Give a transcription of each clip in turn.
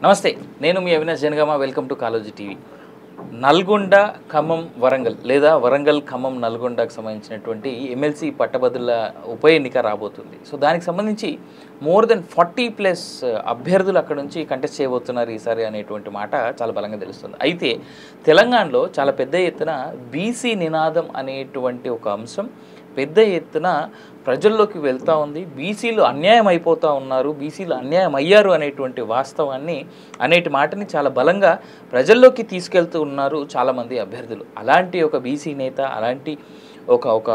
నమస్తే, నేను మీ Avinash Janagama. Welcome to Kaloji TV. Nalgonda Khammam Warangal లేదా వరంగల్ ఖమ్మం నల్గొండకు సంబంధించినటువంటి ఎమ్మెల్సీ పట్టభద్రుల ఉప ఎన్నిక రాబోతుంది. సో దానికి సంబంధించి మోర్ దెన్ 40+ అభ్యర్థులు అక్కడ నుంచి కంటెస్ట్ చేయబోతున్నారు ఈసారి అనేటువంటి మాట చాలా బలంగా తెలుస్తుంది. అయితే తెలంగాణలో చాలా పెద్ద ఎత్తున బీసీ నినాదం అనేటువంటి ఒక అంశం పెద్ద ఎత్తున ప్రజల్లోకి వెళ్తూ ఉంది. బీసీలు అన్యాయం అయిపోతూ ఉన్నారు, బీసీలు అన్యాయం అయ్యారు అనేటువంటి వాస్తవాన్ని అనేటి మాటని చాలా బలంగా ప్రజల్లోకి తీసుకెళ్తూ ఉన్నారు చాలామంది అభ్యర్థులు. అలాంటి ఒక బీసీ నేత, అలాంటి ఒక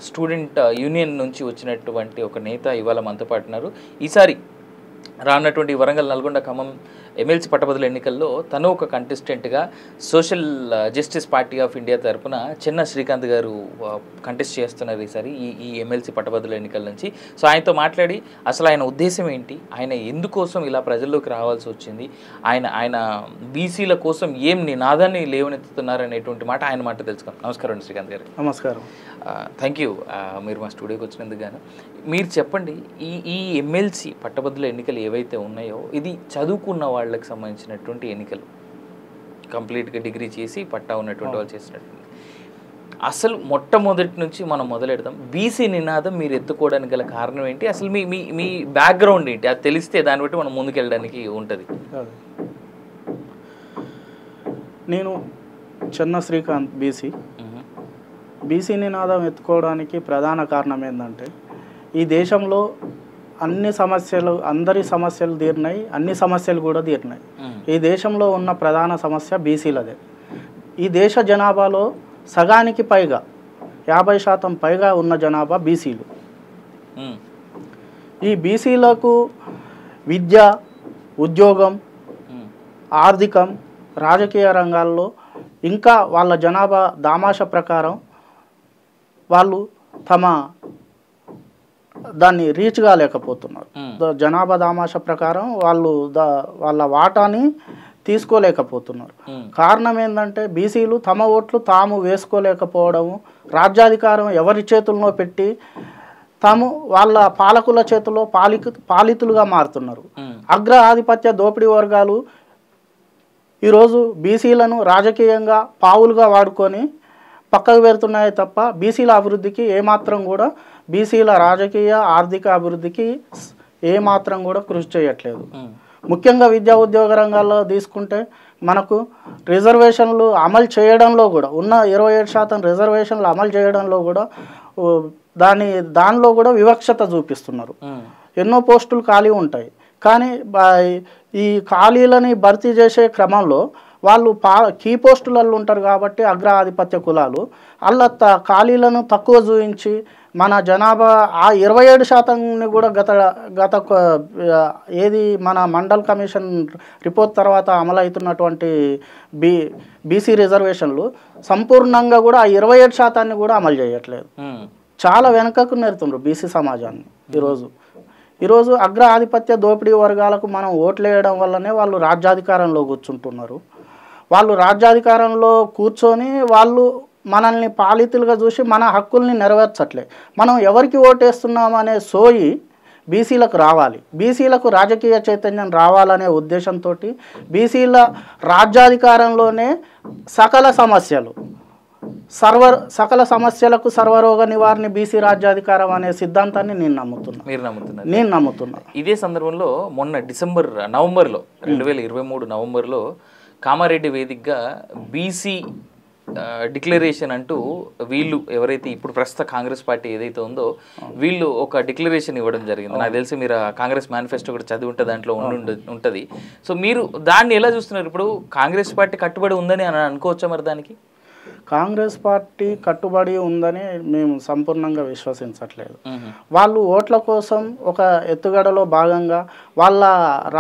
స్టూడెంట్ యూనియన్ నుంచి వచ్చినటువంటి ఒక నేత ఇవాళ మనతో పాటు ఉన్నారు. ఈసారి రానున్నటువంటి వరంగల్ నల్గొండ ఖమ్మం ఎమ్మెల్సీ పట్టభద్రుల ఎన్నికల్లో తను ఒక కంటెస్టెంట్గా social justice party of India తరఫున చిన్న శ్రీకాంత్ గారు కంటెస్ట్ చేస్తున్నారు ఈసారి ఈ ఎమ్మెల్సీ పట్టభద్రుల ఎన్నికల నుంచి. సో ఆయనతో మాట్లాడి అసలు ఆయన ఉద్దేశం ఏంటి, ఆయన ఎందుకోసం ఇలా ప్రజల్లోకి రావాల్సి వచ్చింది, ఆయన బీసీల కోసం ఏం నినాదాన్ని లేవనెత్తుతున్నారు అనేటువంటి మాట ఆయన మాట తెలుసుకుందాం. నమస్కారం అండి శ్రీకాంత్ గారు. నమస్కారం. థ్యాంక్ యూ మీరు మా స్టూడియోకి వచ్చినందుకు గాను. మీరు చెప్పండి, ఈ ఎమ్మెల్సీ పట్టభద్రుల ఎన్నికలు ఏవైతే ఉన్నాయో ఇది చదువుకున్న వాళ్ళకి సంబంధించినటువంటి ఎన్నికలు, కంప్లీట్గా డిగ్రీ చేసి పట్టా ఉన్నటువంటి వాళ్ళు చేసినటువంటి. అసలు మొట్టమొదటి నుంచి మనం మొదలెడదాం. బీసీ నినాదం మీరు ఎత్తుకోవడానికి గల కారణం ఏంటి, అసలు మీ బ్యాక్గ్రౌండ్ ఏంటి, అది తెలిస్తే దాన్ని బట్టి మనం ముందుకెళ్ళడానికి ఉంటుంది. నేను చిన్న శ్రీకాంత్, బీసీ నినాదం ఎత్తుకోవడానికి ప్రధాన కారణం ఏంటంటే ఈ దేశంలో అందరి సమస్యలు తీరినాయి, అన్ని సమస్యలు కూడా తీరినాయి. ఈ దేశంలో ఉన్న ప్రధాన సమస్య బీసీలదే. ఈ దేశ జనాభాలో సగానికి పైగా 50% పైగా ఉన్న జనాభా బీసీలు. ఈ బీసీలకు విద్య, ఉద్యోగం, ఆర్థికం, రాజకీయ రంగాల్లో ఇంకా వాళ్ళ జనాభా దామాష ప్రకారం వాళ్ళు దాన్ని రీచ్ కాలేకపోతున్నారు. జనాభా దామాష ప్రకారం వాళ్ళ వాటాని తీసుకోలేకపోతున్నారు. కారణం ఏంటంటే బీసీలు తమ ఓట్లు తాము వేసుకోలేకపోవడము, రాజ్యాధికారం ఎవరి చేతుల్లో పెట్టి వాళ్ళ పాలకుల చేతుల్లో పాలితులుగా మారుతున్నారు. అగ్ర ఆధిపత్య దోపిడీ వర్గాలు ఈరోజు బీసీలను రాజకీయంగా పావులుగా వాడుకొని పక్కకు పెడుతున్నాయి తప్ప బీసీల అభివృద్ధికి ఏమాత్రం కూడా, బీసీల రాజకీయ ఆర్థిక అభివృద్ధికి ఏమాత్రం కూడా కృషి చేయట్లేదు. ముఖ్యంగా విద్యా ఉద్యోగ రంగాల్లో తీసుకుంటే మనకు రిజర్వేషన్లు అమలు చేయడంలో కూడా, ఉన్న 27% రిజర్వేషన్లు అమలు చేయడంలో కూడా దానిలో కూడా వివక్షత చూపిస్తున్నారు. ఎన్నో పోస్టులు ఖాళీ ఉంటాయి, కానీ ఈ ఖాళీలని భర్తీ చేసే క్రమంలో వాళ్ళు కీ పోస్టులలో ఉంటారు కాబట్టి అగ్ర ఆధిపత్య కులాలు అలా ఖాళీలను తక్కువ చూపించి మన జనాభా ఆ 27%ని కూడా గత మన మండల్ కమిషన్ రిపోర్ట్ తర్వాత అమలవుతున్నటువంటి బీసీ రిజర్వేషన్లు సంపూర్ణంగా కూడా ఆ 27%ని కూడా అమలు చేయట్లేదు. చాలా వెనకకు నెరుతున్నారు బీసీ సమాజాన్ని. ఈరోజు అగ్ర ఆధిపత్య దోపిడీ వర్గాలకు మనం ఓట్లు వేయడం వల్లనే వాళ్ళు రాజ్యాధికారంలో కూర్చుంటున్నారు. వాళ్ళు రాజ్యాధికారంలో కూర్చొని వాళ్ళు మనల్ని పాలితులుగా చూసి మన హక్కుల్ని నెరవేర్చట్లే. మనం ఎవరికి ఓటేస్తున్నాం అనే సోయి బీసీలకు రావాలి, బీసీలకు రాజకీయ చైతన్యం రావాలనే ఉద్దేశంతో బీసీల రాజ్యాధికారంలోనే సకల సమస్యలకు సర్వరోగ నివారణ బీసీ రాజ్యాధికారం అనే సిద్ధాంతాన్ని నేను నమ్ముతున్నా. ఇదే సందర్భంలో మొన్న నవంబర్లో 2023 నవంబర్లో కామారెడ్డి వేదికగా బీసీ డిక్లరేషన్ అంటూ వీళ్ళు ఎవరైతే ఇప్పుడు ప్రస్తుత కాంగ్రెస్ పార్టీ ఏదైతే ఉందో వీళ్ళు ఒక డిక్లరేషన్ ఇవ్వడం జరిగింది. నాకు తెలిసి మీరు కాంగ్రెస్ మేనిఫెస్టో కూడా చదివి ఉంటే దాంట్లో ఉంటుంది. సో మీరు దాన్ని ఎలా చూస్తున్నారు? ఇప్పుడు కాంగ్రెస్ పార్టీ కట్టుబడి ఉందని అనుకోవచ్చా? మరి దానికి కాంగ్రెస్ పార్టీ కట్టుబడి ఉందని మేము సంపూర్ణంగా విశ్వసించట్లేదు. వాళ్ళు ఓట్ల కోసం ఒక ఎత్తుగడలో భాగంగా వాళ్ళ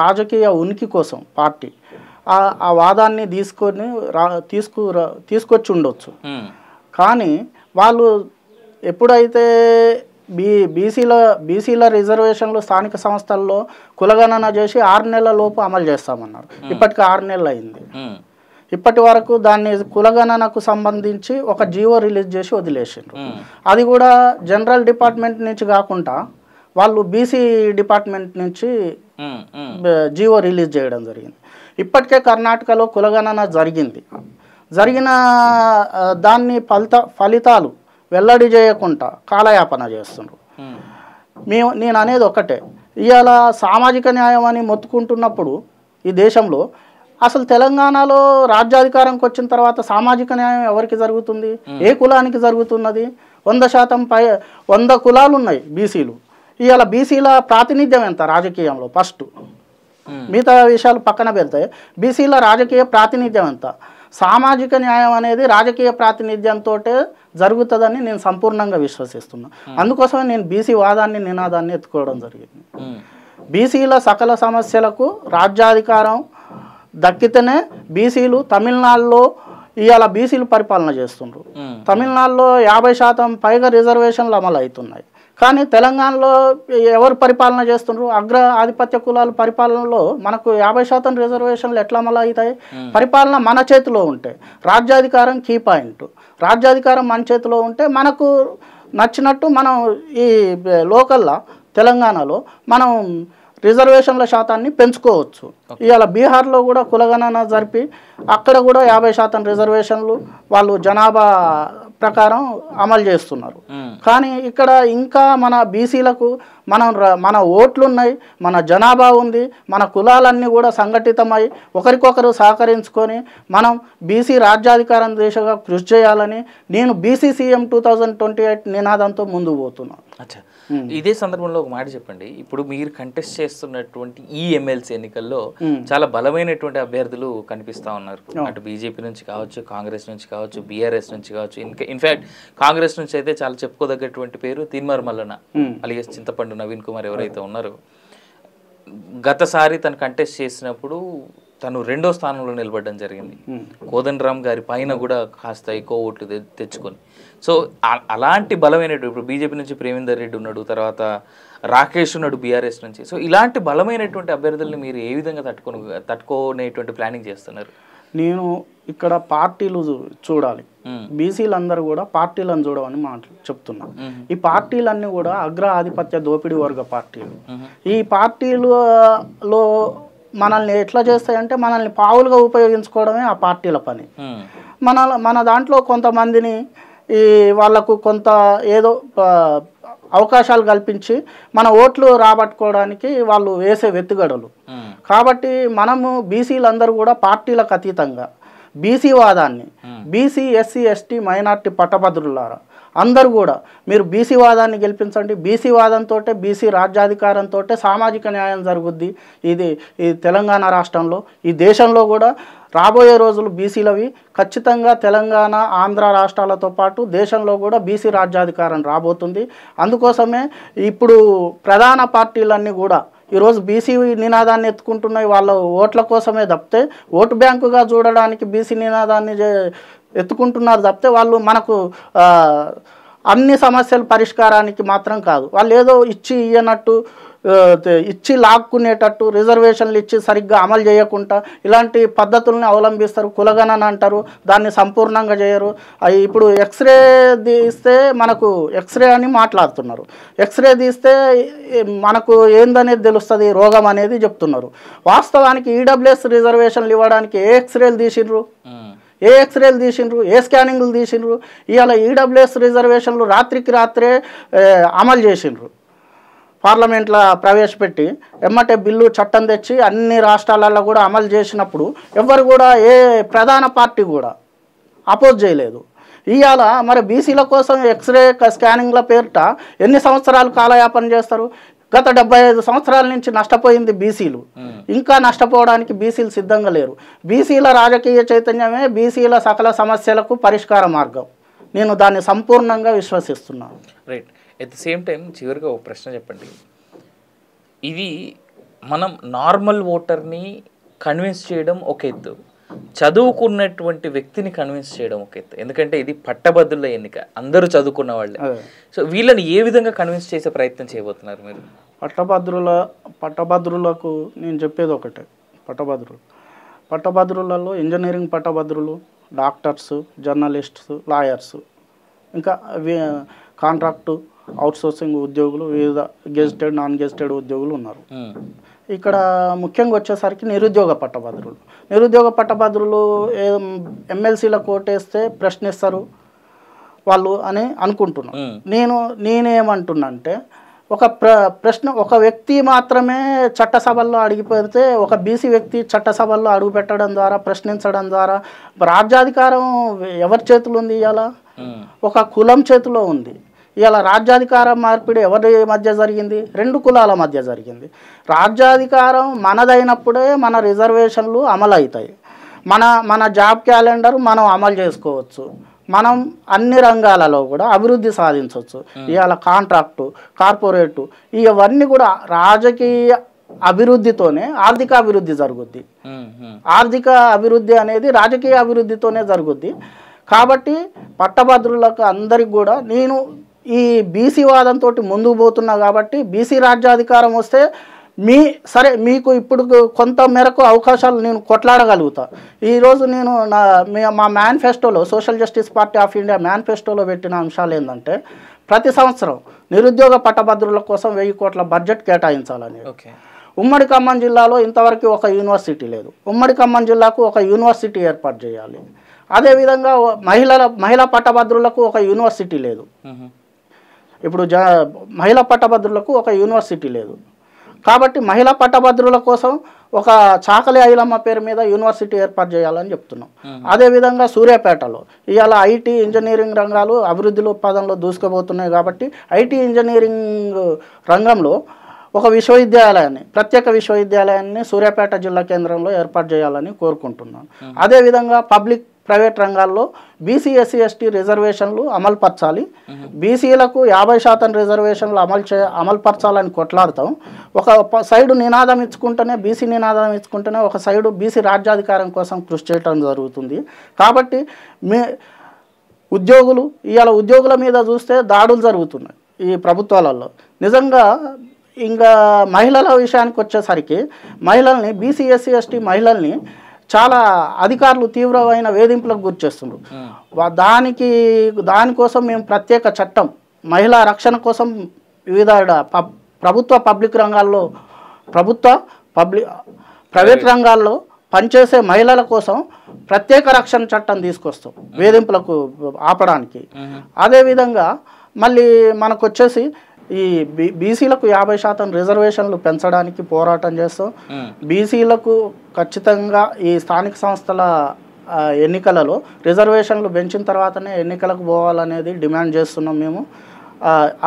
రాజకీయ ఉనికి కోసం పార్టీ ఆ వాదాన్ని తీసుకొచ్చి ఉండొచ్చు. కానీ వాళ్ళు ఎప్పుడైతే బీసీల రిజర్వేషన్లు స్థానిక సంస్థల్లో కులగణన చేసి 6 నెలల లోపు అమలు చేస్తామన్నారు. ఇప్పటికి 6 నెలలు అయింది. ఇప్పటి వరకు దాన్ని కులగణనకు సంబంధించి ఒక జీవో రిలీజ్ చేసి వదిలేసిండ్రు. అది కూడా జనరల్ డిపార్ట్మెంట్ నుంచి కాకుండా వాళ్ళు బీసీ డిపార్ట్మెంట్ నుంచి జీవో రిలీజ్ చేయడం జరిగింది. ఇప్పటికే కర్ణాటకలో కులగణన జరిగిన దాన్ని ఫలితాలు వెల్లడి చేయకుండా కాలయాపన చేస్తున్నారు. నేను అనేది ఒకటే, ఇవాళ సామాజిక న్యాయం అని మొత్తుకుంటున్నప్పుడు ఈ దేశంలో అసలు తెలంగాణలో రాజ్యాధికారంకి వచ్చిన తర్వాత సామాజిక న్యాయం ఎవరికి జరుగుతుంది? ఏ కులానికి జరుగుతున్నది? 100% 100 కులాలు ఉన్నాయి బీసీలు. ఇవాళ బీసీల ప్రాతినిధ్యం ఎంత రాజకీయంలో? ఫస్ట్ మిగతా విషయాలు పక్కన పెడితే బీసీల రాజకీయ ప్రాతినిధ్యం ఎంత? సామాజిక న్యాయం అనేది రాజకీయ ప్రాతినిధ్యంతో జరుగుతుందని నేను సంపూర్ణంగా విశ్వసిస్తున్నాను. అందుకోసమే నేను బీసీ వాదాన్ని నినాదాన్ని ఎత్తుకోవడం జరిగింది. బీసీల సకల సమస్యలకు రాజ్యాధికారం దక్కితేనే బీసీలు తమిళనాడులో ఇవాళ బీసీలు పరిపాలన చేస్తుండ్రు. తమిళనాడులో 50% పైగా రిజర్వేషన్లు అమలు అవుతున్నాయి. కానీ తెలంగాణలో ఎవరు పరిపాలన చేస్తుండ్రు? అగ్ర ఆధిపత్య కులాల పరిపాలనలో మనకు 50% రిజర్వేషన్లు ఎట్లా అమలు అవుతాయి? పరిపాలన మన చేతిలో ఉంటే, రాజ్యాధికారం కీ పాయింట్, రాజ్యాధికారం మన చేతిలో ఉంటే మనకు నచ్చినట్టు మనం ఈ లోకల్లో తెలంగాణలో మనం రిజర్వేషన్ల శాతాన్ని పెంచుకోవచ్చు. ఇవాళ బీహార్లో కూడా కులగణన జరిపి అక్కడ కూడా 50% రిజర్వేషన్లు వాళ్ళు జనాభా ప్రకారం అమలు చేస్తున్నారు. కానీ ఇక్కడ ఇంకా మన బీసీలకు మన ఓట్లు ఉన్నాయి, మన జనాభా ఉంది, మన కులాలన్నీ కూడా సంఘటితమై ఒకరికొకరు సహకరించుకొని మనం బీసీ రాజ్యాధికారం దిశగా కృషి చేయాలని నేను బీసీ సీఎం 2028 నినాదంతో ముందుకు పోతున్నాను. అచ్చా, ఇదే సందర్భంలో ఒక మాట చెప్పండి. ఇప్పుడు మీరు కంటెస్ట్ చేస్తున్నటువంటి ఈ ఎమ్మెల్సీ ఎన్నికల్లో చాలా బలమైనటువంటి అభ్యర్థులు కనిపిస్తూ ఉన్నారు. అటు బీజేపీ నుంచి కావచ్చు, కాంగ్రెస్ నుంచి కావచ్చు, బీఆర్ఎస్ నుంచి కావచ్చు. ఇన్ఫాక్ట్ కాంగ్రెస్ నుంచి అయితే చాలా చెప్పుకోదగ్గటువంటి పేరు తీన్మార్ మల్లన్న అలియాస్ చింతపండు నవీన్ కుమార్ ఎవరైతే ఉన్నారో, గతసారి తను కంటెస్ట్ చేసినప్పుడు తను 2వ స్థానంలో నిలబడడం జరిగింది. కోదండరామ్ గారి పైన కూడా కాస్త ఎక్కువ ఓట్లు తెచ్చుకొని. సో అలాంటి బలమైనటువంటి, ఇప్పుడు బీజేపీ నుంచి ప్రేమేందర్ రెడ్డి ఉన్నాడు, తర్వాత రాకేష్ ఉన్నాడు బీఆర్ఎస్ నుంచి. సో ఇలాంటి బలమైనటువంటి అభ్యర్థుల్ని మీరు ఏ విధంగా తట్టుకునేటువంటి ప్లానింగ్ చేస్తున్నారు? నేను ఇక్కడ పార్టీలు చూడాలి, బీసీలందరూ కూడా పార్టీలను చూడమని చెప్తున్నా. ఈ పార్టీలన్నీ కూడా అగ్ర ఆధిపత్య దోపిడీ వర్గ పార్టీలు. ఈ పార్టీలలో మనల్ని ఎట్లా చేస్తాయంటే మనల్ని పావులుగా ఉపయోగించుకోవడమే ఆ పార్టీల పని. మన దాంట్లో కొంతమందిని వాళ్ళకు కొంత ఏదో అవకాశాలు కల్పించి మన ఓట్లు రాబట్టుకోవడానికి వాళ్ళు వేసే వెతుగడలు. కాబట్టి మనము బీసీలందరూ కూడా పార్టీలకు అతీతంగా బీసీ వాదాన్ని, బీసీ ఎస్సీ ఎస్టీ మైనార్టీ పట్టభద్రులారా అందరూ కూడా మీరు బీసీ వాదాన్ని గెలిపించండి. బీసీ వాదంతో బీసీ రాజ్యాధికారంతో సామాజిక న్యాయం జరుగుద్ది. ఈ తెలంగాణ రాష్ట్రంలో, ఈ దేశంలో కూడా రాబోయే రోజులు బీసీలవి ఖచ్చితంగా. తెలంగాణ ఆంధ్ర రాష్ట్రాలతో పాటు దేశంలో కూడా బీసీ రాజ్యాధికారం రాబోతుంది. అందుకోసమే ఇప్పుడు ప్రధాన పార్టీలన్నీ కూడా ఈరోజు బీసీ నినాదాన్ని ఎత్తుకుంటున్నాయి. వాళ్ళ ఓట్ల కోసమే తప్పితే, ఓటు బ్యాంకుగా చూడడానికి బీసీ నినాదాన్ని ఎత్తుకుంటున్నారు తప్పితే వాళ్ళు మనకు అన్ని సమస్యల పరిష్కారానికి మాత్రం కాదు. వాళ్ళు ఏదో ఇచ్చి లాక్కునేటట్టు రిజర్వేషన్లు ఇచ్చి సరిగ్గా అమలు చేయకుండా ఇలాంటి పద్ధతుల్ని అవలంబిస్తారు. కులగణన అంటారు, దాన్ని సంపూర్ణంగా చేయరు. ఇప్పుడు ఎక్స్రే తీస్తే మనకు ఎక్స్రే అని మాట్లాడుతున్నారు. ఎక్స్రే తీస్తే మనకు ఏందనేది తెలుస్తుంది, రోగం అనేది చెప్తున్నారు. వాస్తవానికి ఈడబ్ల్యూఎస్ రిజర్వేషన్లు ఇవ్వడానికి ఏ ఎక్స్రేలు తీసిండ్రు, ఏ స్కానింగ్లు తీసిండ్రు? ఇవాళ ఈడబ్ల్యూఎస్ రిజర్వేషన్లు రాత్రికి రాత్రే అమలు చేసిండ్రు. పార్లమెంట్లో ప్రవేశపెట్టి ఎమ్మటే బిల్లు చట్టం తెచ్చి అన్ని రాష్ట్రాలలో కూడా అమలు చేసినప్పుడు ఎవరు కూడా ఏ ప్రధాన పార్టీ కూడా అపోజ్ చేయలేదు. ఇవాళ మరి బీసీల కోసం ఎక్స్రే స్కానింగ్ల పేరిట ఎన్ని సంవత్సరాలు కాలయాపన చేస్తారు? గత 75 సంవత్సరాల నుంచి నష్టపోయింది బీసీలు. ఇంకా నష్టపోవడానికి బీసీలు సిద్ధంగా లేరు. బీసీల రాజకీయ చైతన్యమే బీసీల సకల సమస్యలకు పరిష్కార మార్గం. నేను దాన్ని సంపూర్ణంగా విశ్వసిస్తున్నాను. Right. At the same time చివరిగా ఒక ప్రశ్న చెప్పండి. ఇది మనం నార్మల్ ఓటర్ని కన్విన్స్ చేయడం ఒక ఎత్తు, చదువుకున్నటువంటి వ్యక్తిని కన్విన్స్ చేయడం ఒక ఎత్తు. ఎందుకంటే ఇది పట్టభద్రుల ఎన్నిక, అందరూ చదువుకున్న వాళ్ళే. సో వీళ్ళని ఏ విధంగా కన్విన్స్ చేసే ప్రయత్నం చేయబోతున్నారు మీరు? పట్టభద్రులకు నేను చెప్పేది ఒకటే, పట్టభద్రులలో ఇంజనీరింగ్ పట్టభద్రులు, డాక్టర్స్, జర్నలిస్ట్స్, లాయర్స్, ఇంకా కాంట్రాక్టు అవుట్సోర్సింగ్ ఉద్యోగులు, వివిధ గెజిటెడ్ నాన్ గెజిటెడ్ ఉద్యోగులు ఉన్నారు. ఇక్కడ ముఖ్యంగా వచ్చేసరికి నిరుద్యోగ పట్టభద్రులు ఎమ్మెల్సీలకు ఓటేస్తే ప్రశ్నిస్తారు వాళ్ళు అని అనుకుంటున్నాను. నేనేమంటున్నా అంటే ఒక వ్యక్తి మాత్రమే చట్టసభల్లో అడిగిపోతే, ఒక బీసీ వ్యక్తి చట్టసభల్లో అడుగు పెట్టడం ద్వారా, ప్రశ్నించడం ద్వారా రాజ్యాధికారం ఎవరి చేతిలో ఉంది? ఇవాళ ఒక కులం చేతిలో ఉంది. ఇవాళ రాజ్యాధికార మార్పిడి ఎవరి మధ్య జరిగింది? 2 కులాల మధ్య జరిగింది. రాజ్యాధికారం మనదైనప్పుడే మన రిజర్వేషన్లు అమలు అవుతాయి. మన జాబ్ క్యాలెండర్ మనం అమలు చేసుకోవచ్చు. మనం అన్ని రంగాలలో కూడా అభివృద్ధి సాధించవచ్చు. ఇవాళ కాంట్రాక్టు, కార్పొరేటు ఇవన్నీ కూడా రాజకీయ అభివృద్ధితోనే ఆర్థిక అభివృద్ధి జరుగుద్ది. ఆర్థిక అభివృద్ధి అనేది రాజకీయ అభివృద్ధితోనే జరుగుద్ది. కాబట్టి పట్టభద్రులకు అందరికి కూడా నేను ఈ బీసీ వాదంతో ముందుకు పోతున్నా. కాబట్టి బీసీ రాజ్యాధికారం వస్తే సరే మీకు ఇప్పుడు కొంత మేరకు అవకాశాలు నేను కొట్లాడగలుగుతా. ఈరోజు నేను మా మేనిఫెస్టోలో, social justice party of India మేనిఫెస్టోలో పెట్టిన అంశాలు ఏంటంటే, ప్రతి సంవత్సరం నిరుద్యోగ పట్టభద్రుల కోసం 1000 కోట్ల బడ్జెట్ కేటాయించాలని. ఉమ్మడి ఖమ్మం జిల్లాలో ఇంతవరకు ఒక యూనివర్సిటీ లేదు. ఉమ్మడి ఖమ్మం జిల్లాకు ఒక యూనివర్సిటీ ఏర్పాటు చేయాలి. అదేవిధంగా మహిళా పట్టభద్రులకు ఒక యూనివర్సిటీ లేదు. ఇప్పుడు మహిళా పట్టభద్రులకు ఒక యూనివర్సిటీ లేదు. కాబట్టి మహిళా పట్టభద్రుల కోసం ఒక చాకలి ఐలమ్మ పేరు మీద యూనివర్సిటీ ఏర్పాటు చేయాలని చెప్తున్నాం. అదేవిధంగా సూర్యాపేటలో ఇవాళ ఐటీ ఇంజనీరింగ్ రంగాలు అభివృద్ధిలో పదంలో దూసుకుపోతున్నాయి. కాబట్టి ఐటీ ఇంజనీరింగ్ రంగంలో ఒక ప్రత్యేక విశ్వవిద్యాలయాన్ని సూర్యాపేట జిల్లా కేంద్రంలో ఏర్పాటు చేయాలని కోరుకుంటున్నాను. అదేవిధంగా ప్రైవేట్ రంగాల్లో బీసీ ఎస్సీ ఎస్టీ రిజర్వేషన్లు అమలుపరచాలి. బీసీలకు 50% రిజర్వేషన్లు అమలుపరచాలని కొట్లాడతాం. ఒక సైడు నినాదం ఇచ్చుకుంటేనే, బీసీ నినాదం ఇచ్చుకుంటేనే ఒక సైడు బీసీ రాజ్యాధికారం కోసం కృషి చేయడం జరుగుతుంది. కాబట్టి ఇవాళ ఉద్యోగుల మీద చూస్తే దాడులు జరుగుతున్నాయి ఈ ప్రభుత్వాలలో. నిజంగా ఇంకా మహిళల విషయానికి వచ్చేసరికి మహిళల్ని, బీసీ ఎస్సీ ఎస్టీ మహిళల్ని చాలా అధికారులు తీవ్రమైన వేధింపులకు గురిచేస్తున్నారు. దానికోసం మేము ప్రత్యేక చట్టం, మహిళా రక్షణ కోసం వివిధ పబ్లిక్ రంగాల్లో, ప్రైవేట్ రంగాల్లో పనిచేసే మహిళల కోసం ప్రత్యేక రక్షణ చట్టం తీసుకొస్తాం వేధింపులకు ఆపడానికి. అదేవిధంగా మళ్ళీ మనకు వచ్చేసి ఈ బీసీలకు 50% రిజర్వేషన్లు పెంచడానికి పోరాటం చేస్తాం. బీసీలకు ఖచ్చితంగా ఈ స్థానిక సంస్థల ఎన్నికలలో రిజర్వేషన్లు పెంచిన తర్వాతనే ఎన్నికలకు పోవాలనేది డిమాండ్ చేస్తున్నాం మేము.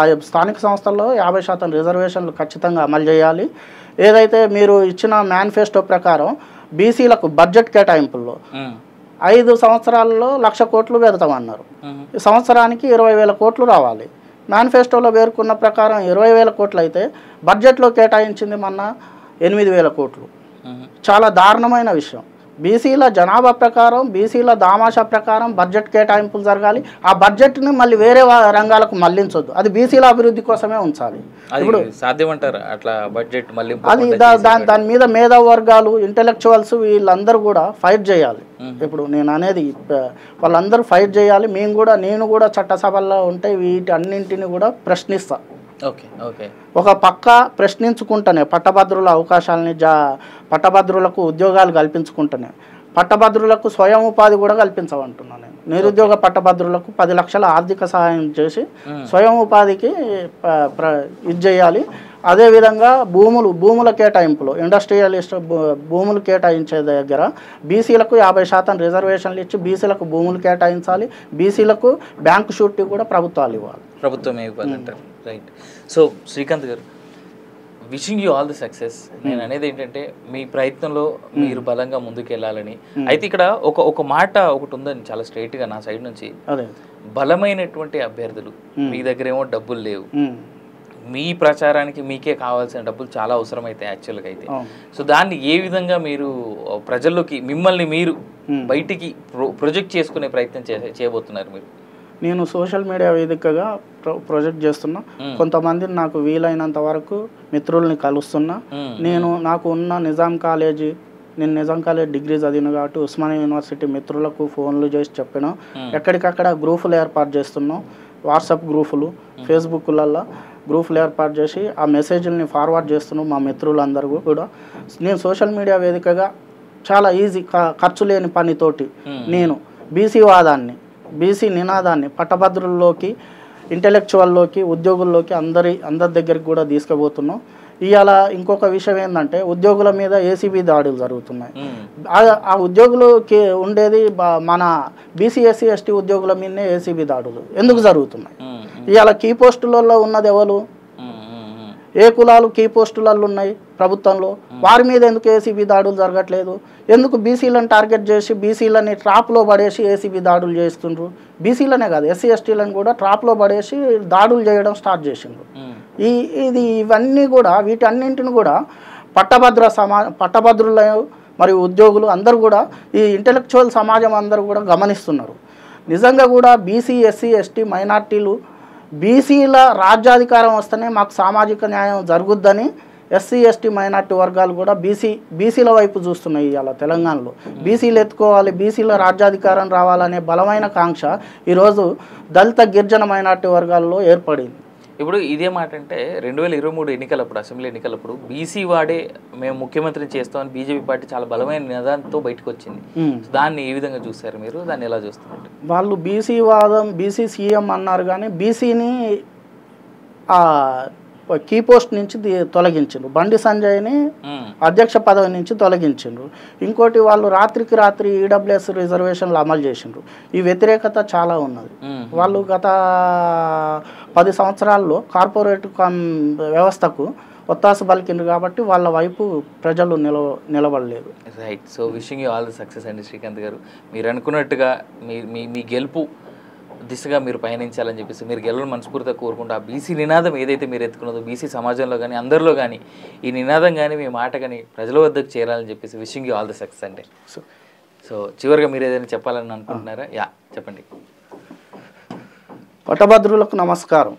ఆ స్థానిక సంస్థల్లో 50% రిజర్వేషన్లు ఖచ్చితంగా అమలు చేయాలి. ఏదైతే మీరు ఇచ్చిన మేనిఫెస్టో ప్రకారం బీసీలకు బడ్జెట్ కేటాయింపుల్లో 5 సంవత్సరాల్లో 1,00,000 కోట్లు పెడతామన్నారు. సంవత్సరానికి 20,000 కోట్లు రావాలి. మేనిఫెస్టోలో పేర్కొన్న ప్రకారం 20,000 కోట్లు అయితే బడ్జెట్లో కేటాయించింది మొన్న 8,000 కోట్లు. చాలా దారుణమైన విషయం. బీసీల జనాభా ప్రకారం, బీసీల దామాషా ప్రకారం బడ్జెట్ కేటాయింపులు జరగాలి. ఆ బడ్జెట్ని మళ్ళీ వేరే రంగాలకు మళ్లించొద్దు. అది బీసీల అభివృద్ధి కోసమే ఉంచాలి. ఇప్పుడు సాధ్యమంటారు అట్లా బడ్జెట్ మళ్ళీ? అది దాని మీద మేధావర్గాలు, ఇంటెలెక్చువల్స్ వీళ్ళందరూ కూడా ఫైట్ చేయాలి. ఇప్పుడు నేను అనేది వాళ్ళందరూ ఫైట్ చేయాలి. నేను కూడా చట్టసభల్లో ఉంటే వీటి అన్నింటిని కూడా ప్రశ్నిస్తా. ఒక పక్క ప్రశ్నించుకుంటేనే పట్టభద్రుల అవకాశాలని, పట్టభద్రులకు ఉద్యోగాలు కల్పించుకుంటేనే, పట్టభద్రులకు స్వయం ఉపాధి కూడా కల్పించమంటున్నాను నేను. నిరుద్యోగ పట్టభద్రులకు 10 లక్షల ఆర్థిక సహాయం చేసి స్వయం ఉపాధికి ఇది చేయాలి. అదేవిధంగా భూముల కేటాయింపులు, ఇండస్ట్రియలిస్ట్ భూములు కేటాయించే దగ్గర బీసీలకు 50% రిజర్వేషన్లు ఇచ్చి బీసీలకు భూములు కేటాయించాలి. బీసీలకు బ్యాంకు షూరిటీ కూడా ప్రభుత్వాలు ఇవ్వాలి. ప్రభుత్వమే ఇవ్వాలంటారు. రైట్. సో శ్రీకాంత్ గారు, wishing you all the success. నేను అనేది ఏంటంటే మీ ప్రయత్నంలో మీరు బలంగా ముందుకు వెళ్ళాలని. అయితే ఇక్కడ ఒక మాట ఒకటి ఉందని చాలా స్ట్రైట్గా నా సైడ్ నుంచి, బలమైనటువంటి అభ్యర్థులు మీ దగ్గర ఏమో డబ్బులు లేవు, మీ ప్రచారానికి మీకే కావాల్సిన డబ్బులు చాలా అవసరమైతాయి యాక్చువల్గా అయితే. సో దాన్ని ఏ విధంగా మీరు ప్రజల్లోకి మిమ్మల్ని మీరు బయటికి ప్రొజెక్ట్ చేసుకునే ప్రయత్నం చేయబోతున్నారు మీరు? నేను సోషల్ మీడియా వేదికగా ప్రొజెక్ట్ చేస్తున్నా. కొంతమందిని నాకు వీలైనంత వరకు మిత్రుల్ని కలుస్తున్నా. నాకు ఉన్న నిజాం కాలేజీ డిగ్రీ చదివిన కాబట్టి ఉస్మానియా యూనివర్సిటీ మిత్రులకు ఫోన్లు చేసి చెప్పినాం. ఎక్కడికక్కడ గ్రూపులు ఏర్పాటు చేస్తున్నాం. వాట్సాప్ గ్రూపులు, ఫేస్బుక్లలో గ్రూపులు ఏర్పాటు చేసి ఆ మెసేజ్ని ఫార్వర్డ్ చేస్తున్నాం మా మిత్రులందరూ కూడా. నేను సోషల్ మీడియా వేదికగా చాలా ఈజీ ఖర్చు లేని పనితోటి నేను బీసీ వాదాన్ని, బీసీ నినాదాన్ని పట్టభద్రుల్లోకి, ఇంటెలెక్చువల్లోకి, ఉద్యోగుల్లోకి అందరి దగ్గరికి కూడా తీసుకుపోతున్నాం. ఇవాళ ఇంకొక విషయం ఏంటంటే ఉద్యోగుల మీద ఏసీబీ దాడులు జరుగుతున్నాయి. ఆ ఉద్యోగులకి ఉండేది మన బీసీ ఎస్సీ ఎస్టీ ఉద్యోగుల మీదనే ఏసీబీ దాడులు ఎందుకు జరుగుతున్నాయి? ఇవాళ కీ పోస్టులలో ఉన్నది ఎవరు? ఏ కులాలు కీ పోస్టులలో ఉన్నాయి ప్రభుత్వంలో? వారి మీద ఎందుకు ఏసీబీ దాడులు జరగట్లేదు? ఎందుకు బీసీలను టార్గెట్ చేసి బీసీలని ట్రాప్లో పడేసి ఏసీబీ దాడులు చేస్తుండ్రు? బీసీలనే కాదు, ఎస్సీ ఎస్టీలను కూడా ట్రాప్లో పడేసి దాడులు చేయడం స్టార్ట్ చేసిండ్రు. ఇవన్నీ కూడా వీటన్నింటిని కూడా పట్టభద్రుల మరియు ఉద్యోగులు అందరూ కూడా, ఈ ఇంటెలెక్చువల్ సమాజం అందరూ కూడా గమనిస్తున్నారు. నిజంగా కూడా బీసీ ఎస్సీ ఎస్టీ మైనార్టీలు బీసీల రాజ్యాధికారం వస్తేనే మాకు సామాజిక న్యాయం జరుగుద్దని ఎస్సీ ఎస్టీ మైనార్టీ వర్గాలు కూడా బీసీల వైపు చూస్తున్నాయి. ఇవాళ తెలంగాణలో బీసీలు ఎత్తుకోవాలి, బీసీల రాజ్యాధికారం రావాలనే బలమైన కాంక్ష ఈరోజు దళిత గిరిజన మైనార్టీ వర్గాల్లో ఏర్పడింది. ఇప్పుడు ఇదే మాట అంటే 2023 ఎన్నికలప్పుడు, అసెంబ్లీ ఎన్నికలప్పుడు బీసీ వాడే మేము ముఖ్యమంత్రిని చేస్తామని బీజేపీ పార్టీ చాలా బలమైన నినాదంతో బయటకు వచ్చింది. దాన్ని ఏ విధంగా చూస్తారు మీరు? దాన్ని ఎలా చూస్తున్నారు? వాళ్ళు బీసీ వాదం, బీసీ సీఎం అన్నారు కానీ బీసీని కీ పోస్ట్ నుంచి తొలగించిండ్రు. బండి సంజయ్ని అధ్యక్ష పదవి నుంచి తొలగించిండ్రు. ఇంకోటి వాళ్ళు రాత్రికి రాత్రి ఈడబ్ల్యూఎస్ రిజర్వేషన్లు అమలు చేసిండ్రు. ఈ వ్యతిరేకత చాలా ఉన్నది. వాళ్ళు గత 10 సంవత్సరాల్లో కార్పొరేట్ వ్యవస్థకు ఒత్తాసు పలికిండ్రు కాబట్టి వాళ్ళ వైపు ప్రజలు నిలబడలేదు. Right. So wishing you all the success అండి శ్రీకాంత్ గారు. మీరు అనుకున్నట్టుగా మీ గెలుపు దిశగా మీరు పయనించాలని చెప్పేసి, మీరు గెలవడం మనస్ఫూర్తిగా కోరుకుంటూ ఆ బీసీ నినాదం ఏదైతే మీరు ఎత్తుకున్నదో బీసీ సమాజంలో కానీ అందరిలో కానీ ఈ నినాదం కానీ మీ మాట కానీ ప్రజల వద్దకు చేరాలని చెప్పేసి wishing you all the success అండి. సో చివరిగా మీరు ఏదైనా చెప్పాలని అనుకుంటున్నారా? చెప్పండి. పట్టభద్రులకు నమస్కారం.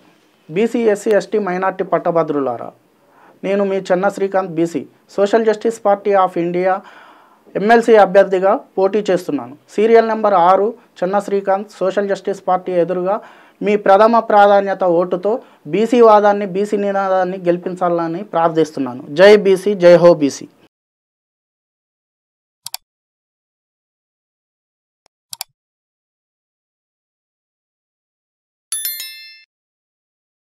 బీసీ ఎస్సీ ఎస్టీ మైనార్టీ పట్టభద్రులారా, నేను మీ Chenna Srikanth, BC social justice party of India MLC అభ్యర్థిగా పోటీ చేస్తున్నాను. Serial number 6 Chenna Srikanth, social justice party ఎదురుగా మీ ప్రథమ ప్రాధాన్యత ఓటుతో బీసీ వాదాన్ని, బీసీ నినాదాన్ని గెలిపించాలని ప్రార్థిస్తున్నాను. జై బీసీ, జై హో బీసీ.